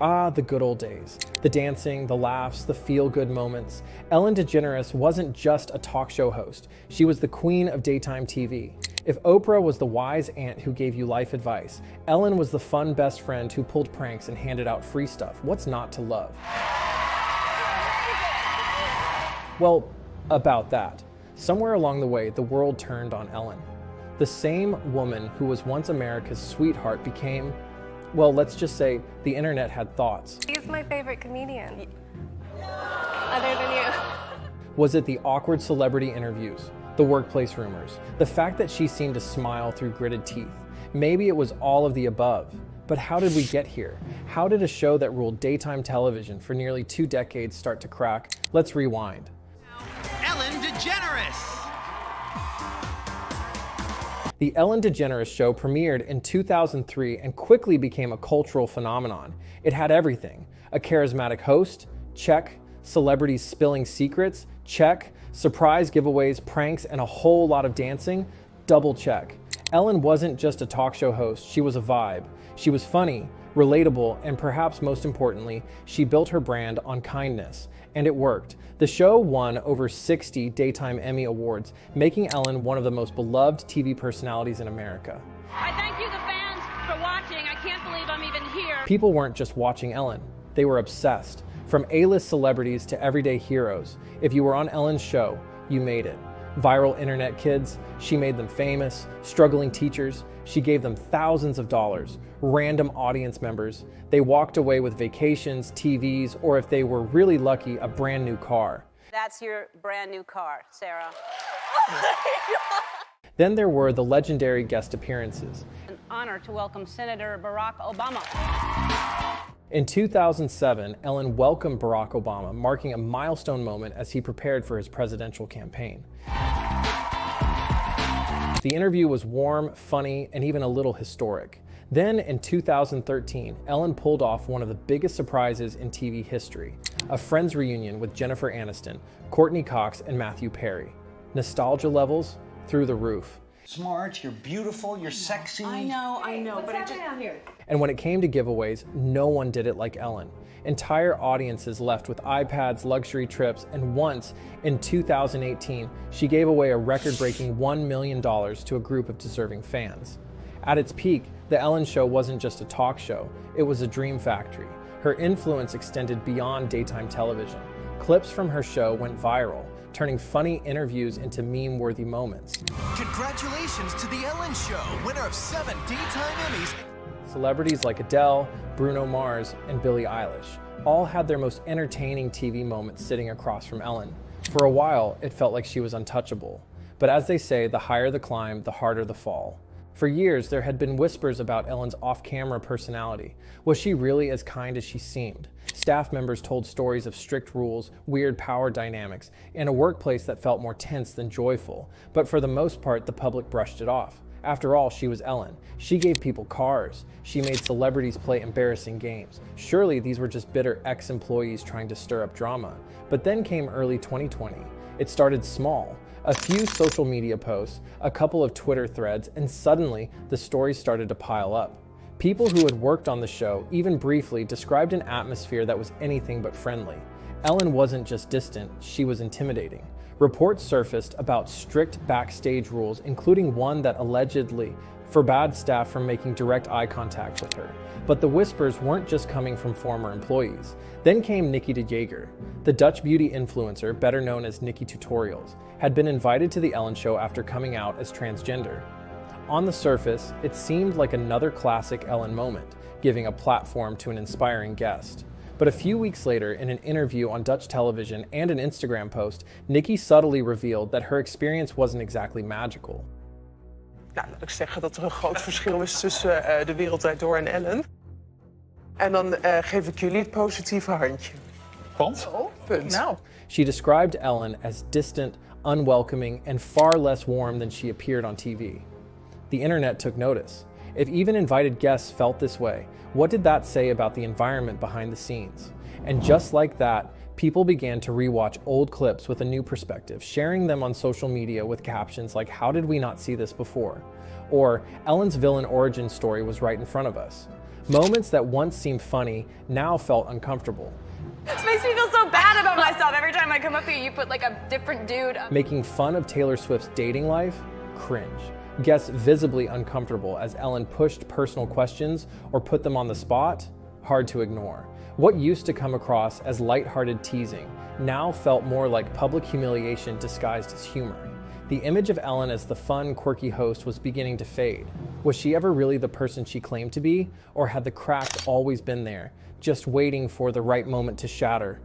Ah, the good old days. The dancing, the laughs, the feel-good moments. Ellen DeGeneres wasn't just a talk show host. She was the queen of daytime TV. If Oprah was the wise aunt who gave you life advice, Ellen was the fun best friend who pulled pranks and handed out free stuff. What's not to love? Well, about that. Somewhere along the way, the world turned on Ellen. The same woman who was once America's sweetheart became, well, let's just say the internet had thoughts. He's my favorite comedian. Other than you. Was it the awkward celebrity interviews, the workplace rumors, the fact that she seemed to smile through gritted teeth? Maybe it was all of the above. But how did we get here? How did a show that ruled daytime television for nearly 2 decades start to crack? Let's rewind. Ellen DeGeneres. The Ellen DeGeneres Show premiered in 2003 and quickly became a cultural phenomenon. It had everything. A charismatic host? Check. Celebrities spilling secrets? Check. Surprise giveaways, pranks, and a whole lot of dancing? Double check. Ellen wasn't just a talk show host, she was a vibe. She was funny, relatable, and perhaps most importantly, she built her brand on kindness. And it worked. The show won over 60 Daytime Emmy Awards, making Ellen one of the most beloved TV personalities in America. I thank you, the fans, for watching. I can't believe I'm even here. People weren't just watching Ellen, they were obsessed. From A-list celebrities to everyday heroes, if you were on Ellen's show, you made it. Viral internet kids, she made them famous. Struggling teachers, she gave them thousands of dollars. Random audience members, they walked away with vacations, TVs, or if they were really lucky, a brand new car. That's your brand new car, Sarah. Then there were the legendary guest appearances. An honor to welcome Senator Barack Obama. In 2007, Ellen welcomed Barack Obama, marking a milestone moment as he prepared for his presidential campaign. The interview was warm, funny, and even a little historic. Then in 2013, Ellen pulled off one of the biggest surprises in TV history, a Friends reunion with Jennifer Aniston, Courtney Cox, and Matthew Perry. Nostalgia levels through the roof. Smart, you're beautiful, you're sexy. I know, but I just... And when it came to giveaways, no one did it like Ellen. Entire audiences left with iPads, luxury trips, and once, in 2018, she gave away a record-breaking $1 million to a group of deserving fans. At its peak, The Ellen Show wasn't just a talk show, it was a dream factory. Her influence extended beyond daytime television. Clips from her show went viral, turning funny interviews into meme-worthy moments. Congratulations to The Ellen Show, winner of 7 Daytime Emmys. Celebrities like Adele, Bruno Mars, and Billie Eilish all had their most entertaining TV moments sitting across from Ellen. For a while, it felt like she was untouchable. But as they say, the higher the climb, the harder the fall. For years, there had been whispers about Ellen's off-camera personality. Was she really as kind as she seemed? Staff members told stories of strict rules, weird power dynamics, and a workplace that felt more tense than joyful. But for the most part, the public brushed it off. After all, she was Ellen. She gave people cars. She made celebrities play embarrassing games. Surely these were just bitter ex-employees trying to stir up drama. But then came early 2020. It started small. A few social media posts, a couple of Twitter threads, and suddenly the stories started to pile up. People who had worked on the show, even briefly, described an atmosphere that was anything but friendly. Ellen wasn't just distant, she was intimidating. Reports surfaced about strict backstage rules, including one that allegedly forbade staff from making direct eye contact with her. But the whispers weren't just coming from former employees. Then came Nikki DeGeneres. The Dutch beauty influencer, better known as Nikki Tutorials, had been invited to The Ellen Show after coming out as transgender. On the surface, it seemed like another classic Ellen moment, giving a platform to an inspiring guest. But a few weeks later, in an interview on Dutch television and an Instagram post, Nikki subtly revealed that her experience wasn't exactly magical. Nou, laat ik zeggen dat er een groot verschil is tussen De Wereld Draait Door en Ellen. En dan geef ik jullie het positieve handje. Want? Punt. Nou. She described Ellen as distant, unwelcoming, and far less warm than she appeared on TV. The internet took notice. If even invited guests felt this way, what did that say about the environment behind the scenes? And just like that, people began to rewatch old clips with a new perspective, sharing them on social media with captions like, "How did we not see this before?" Or, "Ellen's villain origin story was right in front of us." Moments that once seemed funny now felt uncomfortable. This makes me feel so bad about myself. Every time I come up here, you put like a different dude. Making fun of Taylor Swift's dating life? Cringe. Guests visibly uncomfortable as Ellen pushed personal questions or put them on the spot? Hard to ignore. What used to come across as lighthearted teasing now felt more like public humiliation disguised as humor. The image of Ellen as the fun, quirky host was beginning to fade. Was she ever really the person she claimed to be, or had the crack always been there, just waiting for the right moment to shatter?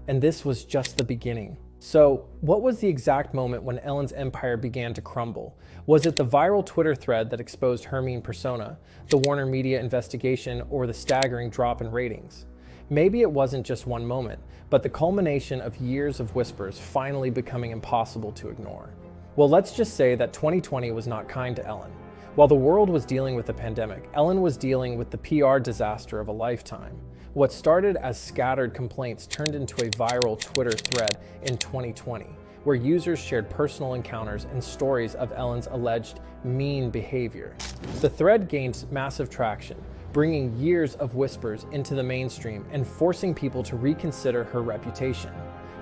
And this was just the beginning. So, what was the exact moment when Ellen's empire began to crumble? Was it the viral Twitter thread that exposed her mean persona, the Warner Media investigation, or the staggering drop in ratings? Maybe it wasn't just one moment, but the culmination of years of whispers finally becoming impossible to ignore. Well, let's just say that 2020 was not kind to Ellen. While the world was dealing with the pandemic, Ellen was dealing with the PR disaster of a lifetime. What started as scattered complaints turned into a viral Twitter thread in 2020, where users shared personal encounters and stories of Ellen's alleged mean behavior. The thread gained massive traction, bringing years of whispers into the mainstream and forcing people to reconsider her reputation.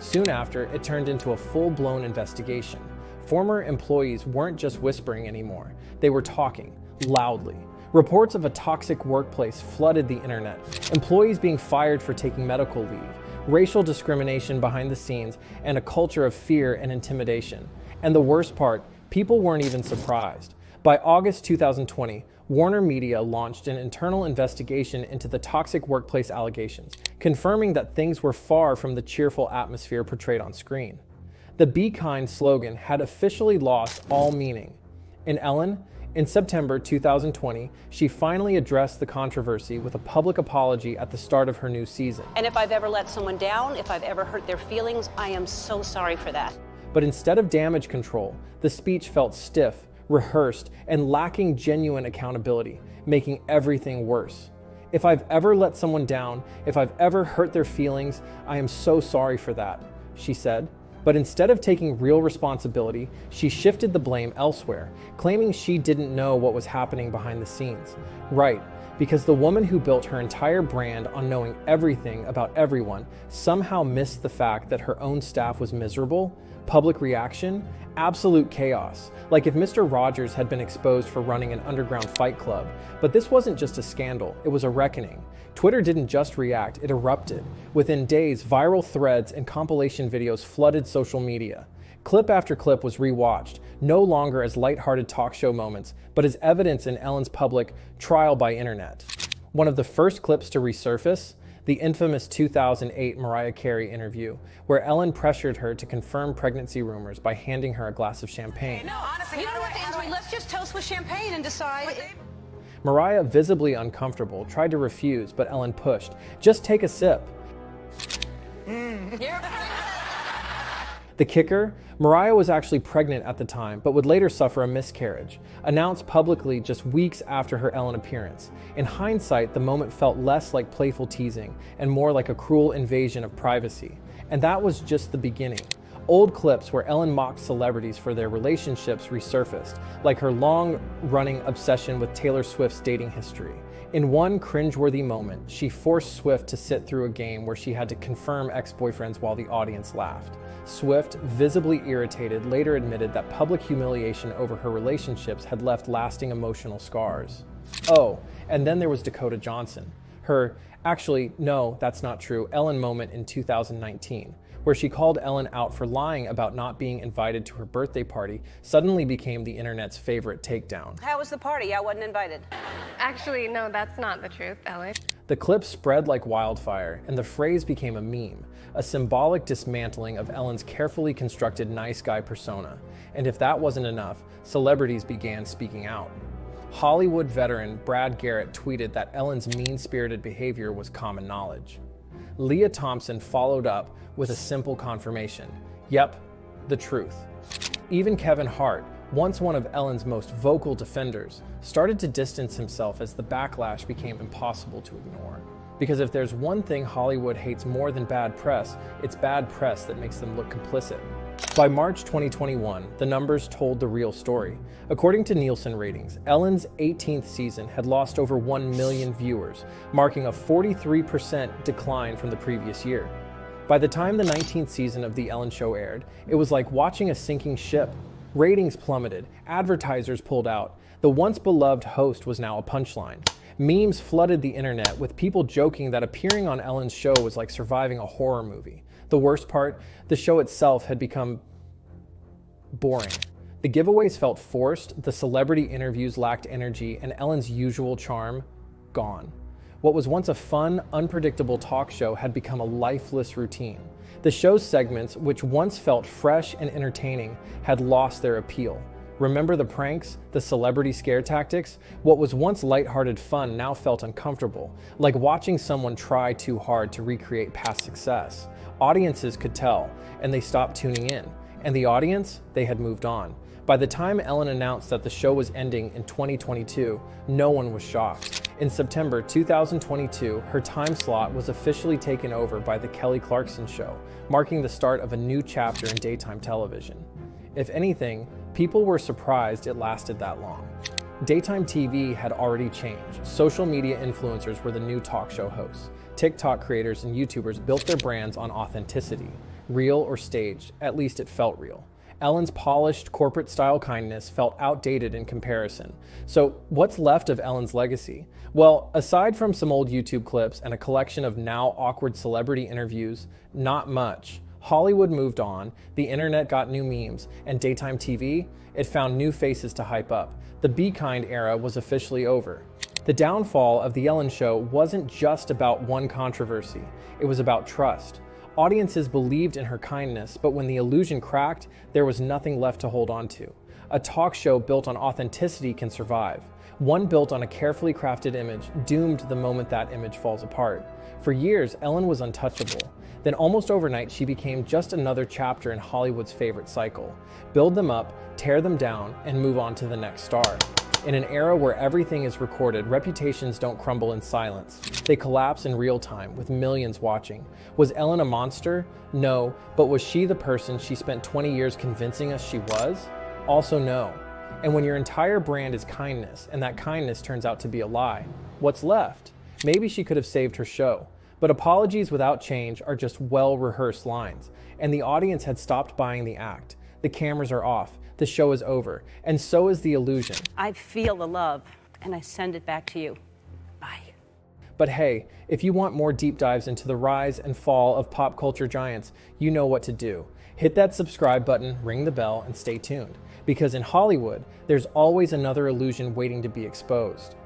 Soon after, it turned into a full-blown investigation. Former employees weren't just whispering anymore, they were talking loudly. Reports of a toxic workplace flooded the internet, employees being fired for taking medical leave, racial discrimination behind the scenes, and a culture of fear and intimidation. And the worst part, people weren't even surprised. By August 2020, Warner Media launched an internal investigation into the toxic workplace allegations, confirming that things were far from the cheerful atmosphere portrayed on screen. The "Be Kind" slogan had officially lost all meaning. In Ellen, in September 2020, she finally addressed the controversy with a public apology at the start of her new season. And if I've ever let someone down, if I've ever hurt their feelings, I am so sorry for that. But instead of damage control, the speech felt stiff, rehearsed, and lacking genuine accountability, making everything worse. If I've ever let someone down, if I've ever hurt their feelings, I am so sorry for that, she said. But instead of taking real responsibility, she shifted the blame elsewhere, claiming she didn't know what was happening behind the scenes. Right, because the woman who built her entire brand on knowing everything about everyone somehow missed the fact that her own staff was miserable, public reaction, absolute chaos, like if Mr. Rogers had been exposed for running an underground fight club. But this wasn't just a scandal, it was a reckoning. Twitter didn't just react, it erupted. Within days, viral threads and compilation videos flooded social media. Clip after clip was rewatched, no longer as lighthearted talk show moments, but as evidence in Ellen's public trial by internet. One of the first clips to resurface, the infamous 2008 Mariah Carey interview, where Ellen pressured her to confirm pregnancy rumors by handing her a glass of champagne. No, honestly, let's just toast with champagne and decide. Mariah, visibly uncomfortable, tried to refuse, but Ellen pushed. Just take a sip. The kicker? Mariah was actually pregnant at the time, but would later suffer a miscarriage, announced publicly just weeks after her Ellen appearance. In hindsight, the moment felt less like playful teasing and more like a cruel invasion of privacy. And that was just the beginning. Old clips where Ellen mocked celebrities for their relationships resurfaced, like her long-running obsession with Taylor Swift's dating history. In one cringeworthy moment, she forced Swift to sit through a game where she had to confirm ex-boyfriends while the audience laughed. Swift, visibly irritated, later admitted that public humiliation over her relationships had left lasting emotional scars. Oh, and then there was Dakota Johnson. Her, actually, no, that's not true, Ellen moment in 2019, where she called Ellen out for lying about not being invited to her birthday party, suddenly became the internet's favorite takedown. How was the party? I wasn't invited. Actually, no, that's not the truth, Ellen. The clip spread like wildfire, and the phrase became a meme, a symbolic dismantling of Ellen's carefully constructed nice guy persona. And if that wasn't enough, celebrities began speaking out. Hollywood veteran Brad Garrett tweeted that Ellen's mean-spirited behavior was common knowledge. Leah Thompson followed up with a simple confirmation. Yep, the truth. Even Kevin Hart, once one of Ellen's most vocal defenders, started to distance himself as the backlash became impossible to ignore. Because if there's one thing Hollywood hates more than bad press, it's bad press that makes them look complicit. By March 2021, the numbers told the real story. According to Nielsen ratings, Ellen's 18th season had lost over 1 million viewers, marking a 43% decline from the previous year. By the time the 19th season of The Ellen Show aired, it was like watching a sinking ship. Ratings plummeted, advertisers pulled out. The once beloved host was now a punchline. Memes flooded the internet with people joking that appearing on Ellen's show was like surviving a horror movie. The worst part, the show itself had become boring. The giveaways felt forced, the celebrity interviews lacked energy, and Ellen's usual charm, gone. What was once a fun, unpredictable talk show had become a lifeless routine. The show's segments, which once felt fresh and entertaining, had lost their appeal. Remember the pranks, the celebrity scare tactics? What was once lighthearted fun now felt uncomfortable, like watching someone try too hard to recreate past success. Audiences could tell, and they stopped tuning in. And the audience, they had moved on. By the time Ellen announced that the show was ending in 2022, no one was shocked. In September 2022, her time slot was officially taken over by The Kelly Clarkson Show, marking the start of a new chapter in daytime television. If anything, people were surprised it lasted that long. Daytime TV had already changed. Social media influencers were the new talk show hosts. TikTok creators and YouTubers built their brands on authenticity. Real or staged, at least it felt real. Ellen's polished, corporate-style kindness felt outdated in comparison. So what's left of Ellen's legacy? Well, aside from some old YouTube clips and a collection of now awkward celebrity interviews, not much. Hollywood moved on, the internet got new memes, and daytime TV, it found new faces to hype up. The Be Kind era was officially over. The downfall of The Ellen Show wasn't just about one controversy, it was about trust. Audiences believed in her kindness, but when the illusion cracked, there was nothing left to hold on to. A talk show built on authenticity can survive. One built on a carefully crafted image, doomed the moment that image falls apart. For years, Ellen was untouchable. Then almost overnight, she became just another chapter in Hollywood's favorite cycle. Build them up, tear them down, and move on to the next star. In an era where everything is recorded, reputations don't crumble in silence. They collapse in real time, with millions watching. Was Ellen a monster? No, but was she the person she spent 20 years convincing us she was? Also no. And when your entire brand is kindness, and that kindness turns out to be a lie, what's left? Maybe she could have saved her show. But apologies without change are just well-rehearsed lines, and the audience had stopped buying the act. The cameras are off, the show is over, and so is the illusion. I feel the love, and I send it back to you. Bye. But hey, if you want more deep dives into the rise and fall of pop culture giants, you know what to do. Hit that subscribe button, ring the bell, and stay tuned. Because in Hollywood, there's always another illusion waiting to be exposed.